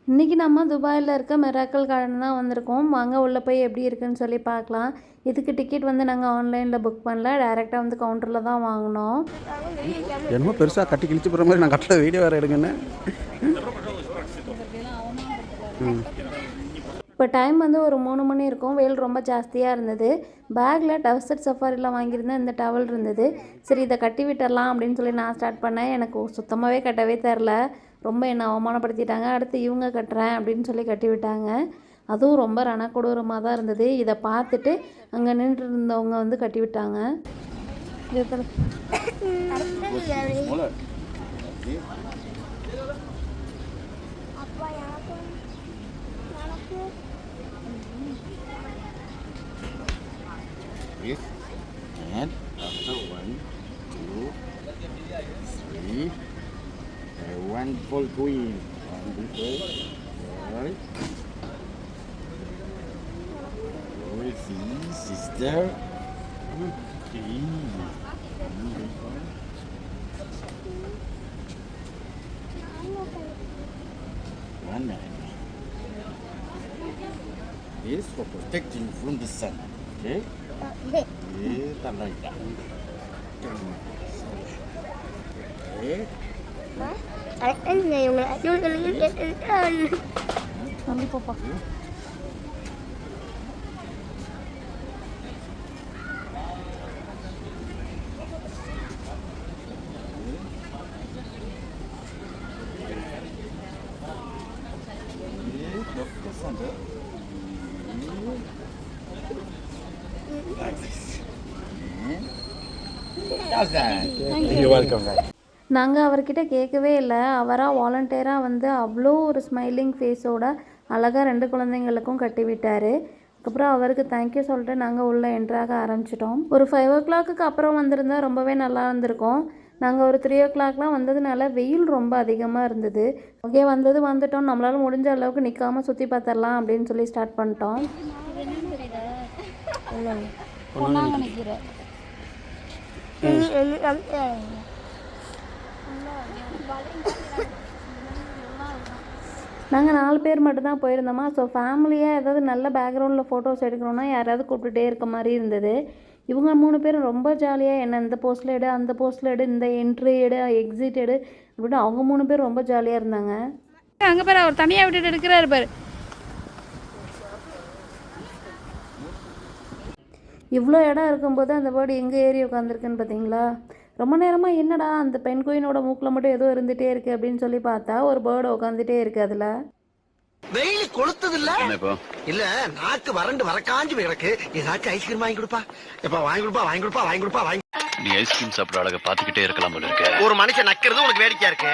இன்றைக்கி நம்ம துபாயில் இருக்க மிராக்கிள் கார்டன் தான் வந்திருக்கோம். வாங்க உள்ளே போய் எப்படி இருக்குன்னு சொல்லி பார்க்கலாம். இதுக்கு டிக்கெட் வந்து நாங்கள் ஆன்லைனில் புக் பண்ணல, டைரெக்டாக வந்து கவுண்டரில் தான் வாங்கினோம். என்னமோ பெருசாக கட்டி கிழிச்சு போகிற மாதிரி நான் கட்டில் வீடியோ வேறு எடுங்கன்னு. இப்போ டைம் வந்து ஒரு 3 மணி இருக்கும். வெயில் ரொம்ப ஜாஸ்தியாக இருந்தது. பேக்கில் டெசர்ட் சஃபாரியில் வாங்கியிருந்தேன் இந்த டவல் இருந்தது. சரி இதை கட்டி விட்டுடலாம் அப்படின்னு சொல்லி நான் ஸ்டார்ட் பண்ணேன். எனக்கு சுத்தமாகவே கட்டவே தெரில. ரொம்ப என்னை அவமானப்படுத்திட்டாங்க. அடுத்து இவங்க கட்டுறேன் அப்படின்னு சொல்லி கட்டி விட்டாங்க. அதுவும் ரொம்ப ரணக்கொடூரமாக தான் இருந்தது. இதை பார்த்துட்டு அங்கே நின்று இருந்தவங்க வந்து கட்டி விட்டாங்க. And after 1, 2, 3, one full queen. One before, right? Oh, see, sister. Okay. One minute. This for protecting from the sun. Okay? நாங்கள் அவர்கிட்ட கேட்கவே இல்லை. அவராக வாலண்டியராக வந்து அவ்வளோ ஒரு ஸ்மைலிங் ஃபேஸோட அழகாக 2 குழந்தைங்களுக்கும் கட்டி விட்டார். அதுக்கப்புறம் அவருக்கு தேங்க்யூ சொல்லிட்டு நாங்கள் உள்ளே என்ட்ராக ஆரம்பிச்சிட்டோம். ஒரு 5 o'clock அப்புறம் வந்திருந்தால் ரொம்பவே நல்லா இருந்திருக்கும். நாங்கள் ஒரு 3 o'clockலாம் வந்ததுனால வெயில் ரொம்ப அதிகமாக இருந்தது. ஓகே வந்துட்டோம். நம்மளால் முடிஞ்ச அளவுக்கு நிற்காமல் சுற்றி பார்த்துடலாம் அப்படின்னு சொல்லி ஸ்டார்ட் பண்ணிட்டோம். நாங்கள் 4 பேர் மட்டும்தான் போயிருந்தோமா. ஸோ ஃபேமிலியாக ஏதாவது நல்ல பேக்ரவுண்டில் ஃபோட்டோஸ் எடுக்கணுன்னா யாராவது கூப்பிட்டுட்டே இருக்க மாதிரி இருந்தது. இவங்க 3 பேரும் ரொம்ப ஜாலியாக என்ன இந்த போஸ்ட்டில் எடு, அந்த போஸ்ட்டில் எடு, இந்த என்ட்ரி எடு, எக்ஸிட் எடு அப்படின்னு அவங்க 3 பேர் ரொம்ப ஜாலியாக இருந்தாங்க. அங்கே பேர் அவர் தனியாக விட்டுட்டு எடுக்கிறாரு பாரு. இவ்வளோ இடம் இருக்கும்போது அந்த பேர்டு எங்கே ஏறி உட்காந்துருக்குன்னு பார்த்தீங்களா? ரொம்ப நேரமாக என்னடா அந்த பெண் குயினோட மூக்கில் மட்டும் ஏதோ இருந்துகிட்டே இருக்குது அப்படின்னு சொல்லி பார்த்தா ஒரு பேர்டு உட்காந்துட்டே இருக்குது. அதில் வெயில் கொளுத்தது இல்ல நாக்கு வறண்டு வரக்காஞ்சு கிடக்கு. ஏதாச்சும் ஐஸ்கிரீம் வாங்கி கொடுப்பா. எப்ப வாங்கி கொடுப்பா. நீ ஐஸ்கிரீம் சாப்பிட அழகா பாத்துக்கிட்டே இருக்கலாம் போல இருக்கு. ஒரு மனுஷன் நக்கிறது உனக்கு வேடிக்கையா இருக்கு.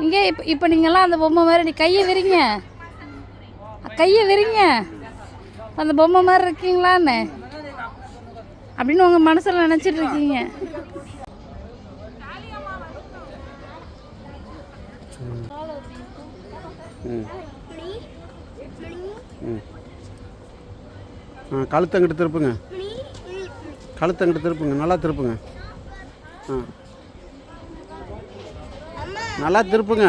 இங்கே இப்போ நீங்கள்லாம் அந்த பொம்மை மாதிரி நீ கையை விரிங்க அந்த பொம்மை மாதிரி இருக்கீங்களான்னு அப்படின்னு உங்கள் மனசில் நினச்சிட்டு இருக்கீங்க. கழுத்தங்கிட்டு திருப்புங்க, நல்லா திருப்புங்க, நல்லா திருப்புங்க.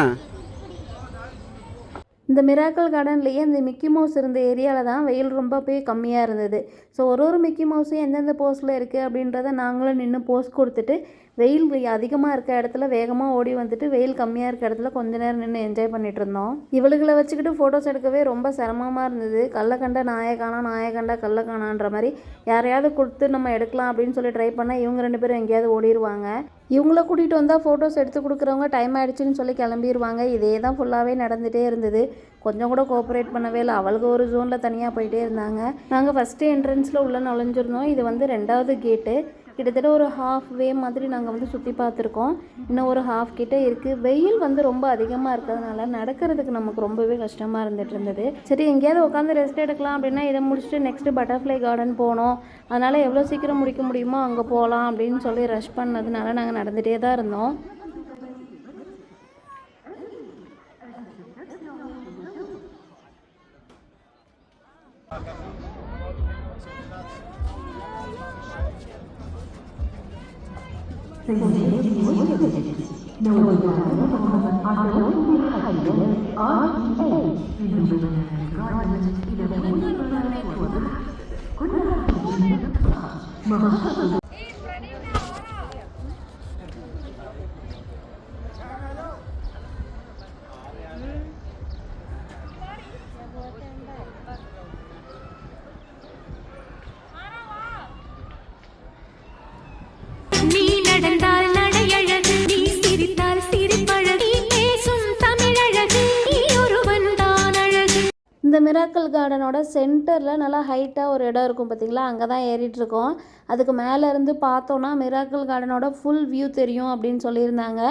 இந்த மிராக்கிள் கார்டன்லேயே இந்த மிக்கி மவுஸ் இருந்த ஏரியாவில் தான் வெயில் ரொம்ப போய் கம்மியாக இருந்தது. ஸோ ஒரு மிக்கி மவுஸும் எந்தெந்த போஸ்ட்டில் இருக்குது அப்படின்றத நாங்களும் நின்று போஸ்ட் கொடுத்துட்டு வெயில் அதிகமாக இருக்க இடத்துல வேகமாக ஓடி வந்துட்டு வெயில் கம்மியாக இருக்க இடத்துல கொஞ்ச நேரம் நின்று என்ஜாய் பண்ணிகிட்டு இருந்தோம். இவளுகளை வச்சுக்கிட்டு ஃபோட்டோஸ் எடுக்கவே ரொம்ப சிரமமாக இருந்தது. கல்லை கண்ட நாயை கண்ட கல்லை காணான்ற மாதிரி யாரையாவது கொடுத்து நம்ம எடுக்கலாம் அப்படின்னு சொல்லி ட்ரை பண்ணால் இவங்க 2 பேரும் எங்கேயாவது ஓடிடுவாங்க. இவங்கள கூட்டிகிட்டு வந்தால் ஃபோட்டோஸ் எடுத்து கொடுக்குறவங்க டைம் ஆகிடுச்சின்னு சொல்லி கிளம்பிடுவாங்க. இதே தான் ஃபுல்லாகவே நடந்துகிட்டே இருந்தது. கொஞ்சம் கூட கோஆப்ரேட் பண்ணவே இல்லை. அவளுக்கு ஒரு ஜோனில் தனியாக போயிட்டே இருந்தாங்க. நாங்கள் ஃபஸ்ட்டு என்ட்ரன்ஸில் உள்ளே நுழைஞ்சிருந்தோம். இது வந்து 2வது கேட்டு. கிட்டத்தட்ட ஒரு ஹாஃப் வே மாதிரி நாங்கள் வந்து சுற்றி பார்த்துருக்கோம். இன்னும் ஒரு ஹாஃப் கிட்டே இருக்குது. வெயில் வந்து ரொம்ப அதிகமாக இருக்கிறதுனால நடக்கிறதுக்கு நமக்கு ரொம்பவே கஷ்டமாக இருந்துட்டு. சரி எங்கேயாவது உட்காந்து ரெஸ்ட் எடுக்கலாம் அப்படின்னா இதை முடிச்சுட்டு நெக்ஸ்ட்டு பட்டர்ஃப்ளை கார்டன் போனோம். அதனால் எவ்வளோ சீக்கிரம் முடிக்க முடியுமோ அங்கே போகலாம் அப்படின்னு சொல்லி ரஷ் பண்ணதுனால நாங்கள் நடந்துகிட்டே தான் இருந்தோம். நீ நடந்தால் நடையழகு, நீ சிரித்தால் சிரிப்பழகு, நீ பேசும் தமிழழகு, நீ ஒருவன் தான் அழகு. இந்த மிராக்கிள் கார்டனோட சென்டரில் நல்லா ஹைட்டாக ஒரு இடம் இருக்கும் பார்த்தீங்களா, அங்கே தான் ஏறிட்டுருக்கோம். அதுக்கு மேலேருந்து பார்த்தோன்னா மிராக்கிள் கார்டனோட ஃபுல் வியூ தெரியும் அப்படின்னு சொல்லியிருந்தாங்க.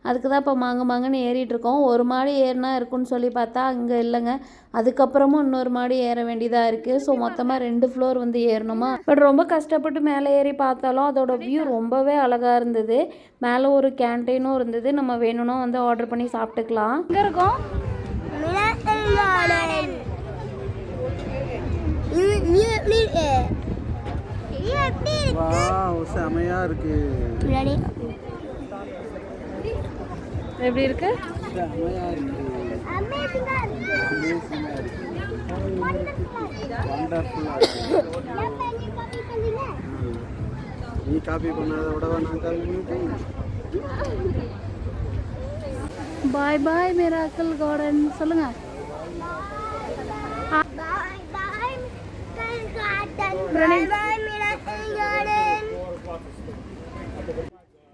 அதுக்கு தான் இப்போ மாங்கன்னு ஏறிட்டுருக்கோம். ஒரு மாடி ஏறினா இருக்குன்னு சொல்லி பார்த்தா அங்கே இல்லைங்க, அதுக்கப்புறமும் இன்னொரு மாடி ஏற வேண்டியதாக இருக்குது. ஸோ மொத்தமாக 2 ஃப்ளோர் வந்து ஏறணுமா. பட் ரொம்ப கஷ்டப்பட்டு மேலே ஏறி பார்த்தாலும் அதோட வியூ ரொம்பவே அழகாக இருந்தது. மேலே ஒரு கேன்டீனும் இருந்தது, நம்ம வேணும்னா வந்து ஆர்டர் பண்ணி சாப்பிட்டுக்கலாம். எங்கே இருக்கோம்? செமையாக இருக்கு. எப்படி இருக்கு? செமையாக இருக்கு. நீ காப்பி பண்ணாத விடவா நான் காப்பி பண்ணிட்டேன். பாய் பாய் மிராக்கிள் கார்டன் சொல்லுங்க.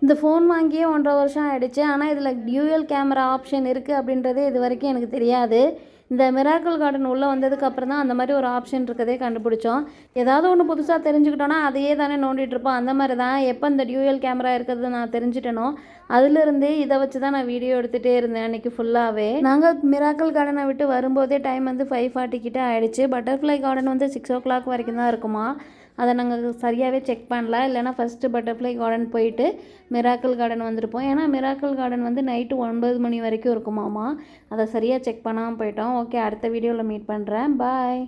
இந்த ஃபோன் வாங்கியே 1.5 வருஷம் ஆகிடுச்சு. ஆனால் இதில் டியூயல் கேமரா ஆப்ஷன் இருக்குது அப்படின்றது இது வரைக்கும் எனக்கு தெரியாது. இந்த மிராக்கிள் கார்டன் உள்ளே வந்ததுக்கப்புறம் தான் அந்த மாதிரி ஒரு ஆப்ஷன் இருக்கதே கண்டுபிடிச்சோம். ஏதாவது ஒன்று புதுசாக தெரிஞ்சுக்கிட்டோன்னா அதையே தானே நோண்டிகிட்ருப்போம். அந்த மாதிரி தான் எப்போ இந்த டியூயல் கேமரா இருக்கிறது நான் தெரிஞ்சுட்டேனோ அதுலேருந்தே இதை வச்சு தான் நான் வீடியோ எடுத்துகிட்டே இருந்தேன் அன்றைக்கி ஃபுல்லாகவே. நாங்கள் மிராக்கிள் கார்டனை விட்டு வரும்போதே டைம் வந்து 5:40 கிட்ட ஆகிடுச்சு. பட்டர்ஃப்ளை கார்டன் வந்து 6 o'clock வரைக்கும் தான் இருக்குமா. அதை நாங்கள் சரியாகவே செக் பண்ணல. இல்லைனா ஃபஸ்ட்டு பட்டர்ஃப்ளை கார்டன் போயிட்டு மிராக்கிள் கார்டன் வந்திருப்போம். ஏன்னா மிராக்கிள் கார்டன் வந்து நைட்டு 9 மணி வரைக்கும் இருக்குமாமா. அதை சரியாக செக் பண்ணாமல் போயிட்டோம். ஓகே, அடுத்த வீடியோவில் மீட் பண்ணுறேன். பாய்.